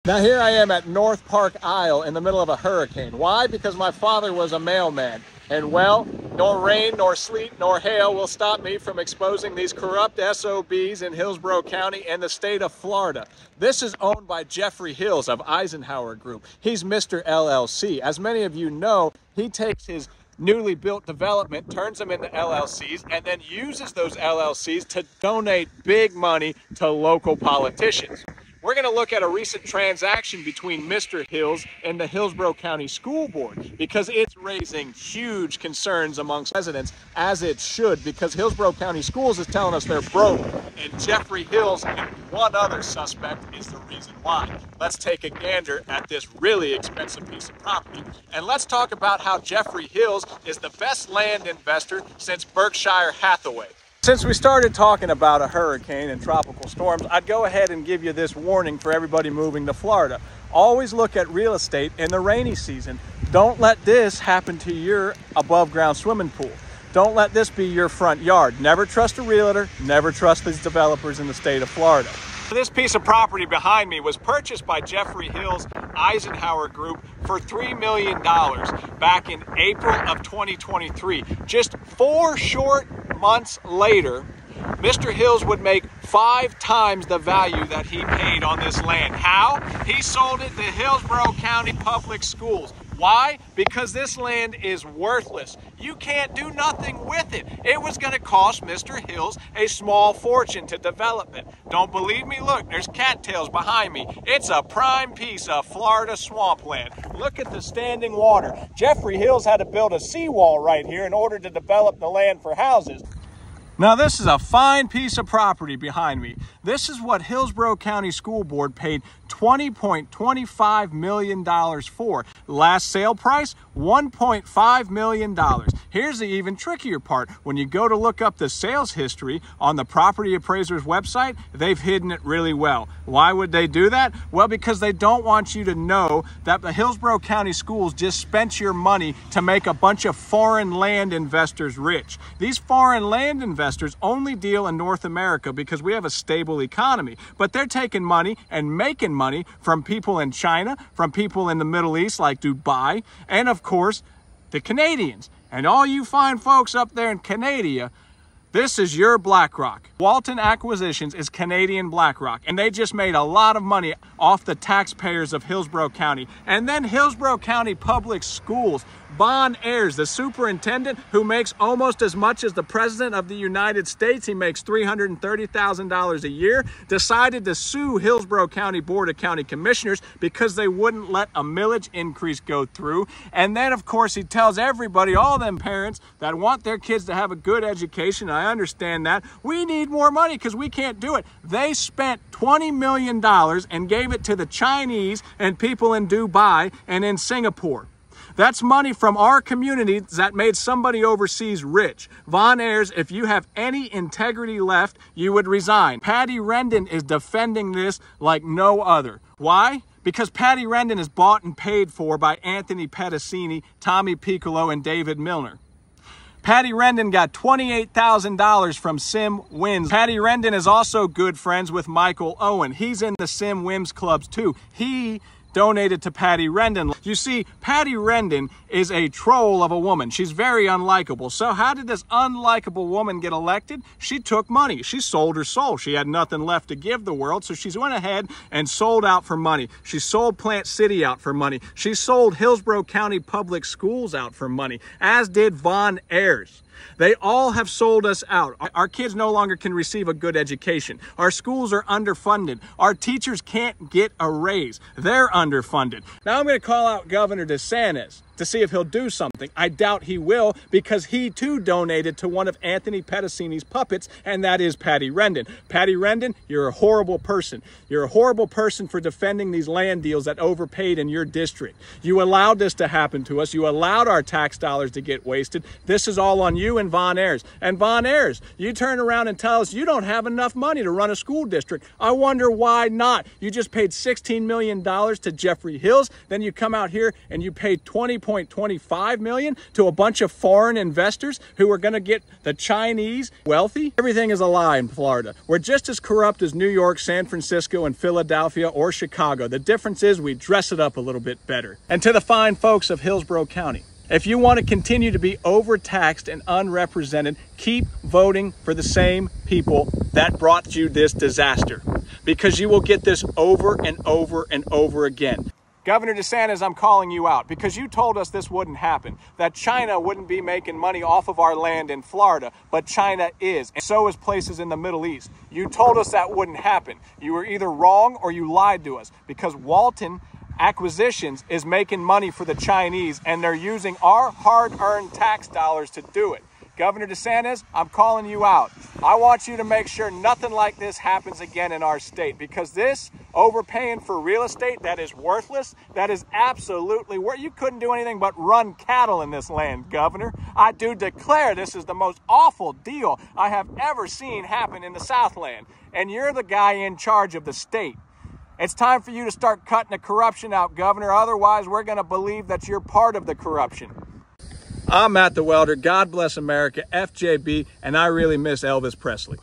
Now here I am at North Park Isle in the middle of a hurricane. Why? Because my father was a mailman. And well, nor rain, nor sleet, nor hail will stop me from exposing these corrupt SOBs in Hillsborough County and the state of Florida. This is owned by Jeffrey Hills of Eisenhower Group. He's Mr. LLC. As many of you know, he takes his newly built development, turns them into LLCs, and then uses those LLCs to donate big money to local politicians. We're going to look at a recent transaction between Mr. Hills and the Hillsborough County School Board because it's raising huge concerns amongst residents, as it should, because Hillsborough County Schools is telling us they're broke, and Jeffrey Hills and one other suspect is the reason why. Let's take a gander at this really expensive piece of property, and let's talk about how Jeffrey Hills is the best land investor since Berkshire Hathaway. Since we started talking about a hurricane and tropical storms, I'd go ahead and give you this warning for everybody moving to Florida. Always look at real estate in the rainy season. Don't let this happen to your above ground swimming pool. Don't let this be your front yard. Never trust a realtor, never trust these developers in the state of Florida. This piece of property behind me was purchased by Jeffrey Hills Eisenhower Group for $3 million back in April of 2023. Just 4 short months later, Mr. Hills would make 5 times the value that he paid on this land. How? He sold it to Hillsborough County Public Schools. Why? Because this land is worthless. You can't do nothing with it. It was going to cost Mr. Hills a small fortune to develop it. Don't believe me? Look, there's cattails behind me. It's a prime piece of Florida swampland. Look at the standing water. Jeffrey Hills had to build a seawall right here in order to develop the land for houses. Now this is a fine piece of property behind me. This is what Hillsborough County School Board paid $20.25 million for. Last sale price, $1.5 million. Here's the even trickier part. When you go to look up the sales history on the property appraiser's website, they've hidden it really well. Why would they do that? Well, because they don't want you to know that the Hillsborough County Schools just spent your money to make a bunch of foreign land investors rich. These foreign land investors only deal in North America because we have a stable economy, but they're taking money and making money from people in China, from people in the Middle East like Dubai, and of course, the Canadians. And all you fine folks up there in Canada, this is your BlackRock. Walton Acquisitions is Canadian BlackRock, and they just made a lot of money off the taxpayers of Hillsborough County. And then Hillsborough County Public Schools, Von Ayers, the superintendent who makes almost as much as the president of the United States, he makes $330,000 a year, decided to sue Hillsborough County Board of County Commissioners because they wouldn't let a millage increase go through. And then, of course, he tells everybody, all them parents that want their kids to have a good education, I understand that, we need more money because we can't do it. They spent $20 million and gave it to the Chinese and people in Dubai and in Singapore. That's money from our community that made somebody overseas rich. Von Ayers, if you have any integrity left, you would resign. Patty Rendon is defending this like no other. Why? Because Patty Rendon is bought and paid for by Anthony Pedicini, Tommy Piccolo, and David Milner. Patty Rendon got $28,000 from Sim Wins. Patty Rendon is also good friends with Michael Owen. He's in the Sim Wims clubs too. He donated to Patty Rendon. You see, Patty Rendon is a troll of a woman. She's very unlikable. So how did this unlikable woman get elected? She took money. She sold her soul. She had nothing left to give the world, so she went ahead and sold out for money. She sold Plant City out for money. She sold Hillsborough County Public Schools out for money, as did Von Ayers. They all have sold us out. Our kids no longer can receive a good education. Our schools are underfunded. Our teachers can't get a raise. They're underfunded. Now I'm going to call out Governor DeSantis to see if he'll do something. I doubt he will, because he too donated to one of Anthony Pedicini's puppets, and that is Patty Rendon. Patty Rendon, you're a horrible person. You're a horrible person for defending these land deals that overpaid in your district. You allowed this to happen to us. You allowed our tax dollars to get wasted. This is all on you and Von Ayers. And Von Ayers, you turn around and tell us you don't have enough money to run a school district. I wonder why not. You just paid $16 million to Jeffrey Hills. Then you come out here and you paid $20.25 $1.25 million to a bunch of foreign investors who are going to get the Chinese wealthy. Everything is a lie in Florida. We're just as corrupt as New York, San Francisco, and Philadelphia or Chicago. The difference is we dress it up a little bit better. And to the fine folks of Hillsborough County, if you want to continue to be overtaxed and unrepresented, keep voting for the same people that brought you this disaster, because you will get this over and over and over again. Governor DeSantis, I'm calling you out because you told us this wouldn't happen, that China wouldn't be making money off of our land in Florida, but China is, and so is places in the Middle East. You told us that wouldn't happen. You were either wrong or you lied to us, because Walton Acquisitions is making money for the Chinese, and they're using our hard-earned tax dollars to do it. Governor DeSantis, I'm calling you out. I want you to make sure nothing like this happens again in our state, because this overpaying for real estate that is worthless, that is absolutely worth. You couldn't do anything but run cattle in this land, Governor. I do declare this is the most awful deal I have ever seen happen in the Southland, and you're the guy in charge of the state. It's time for you to start cutting the corruption out, Governor. Otherwise, we're going to believe that you're part of the corruption. I'm Matt the Welder. God bless America, FJB, and I really miss Elvis Presley.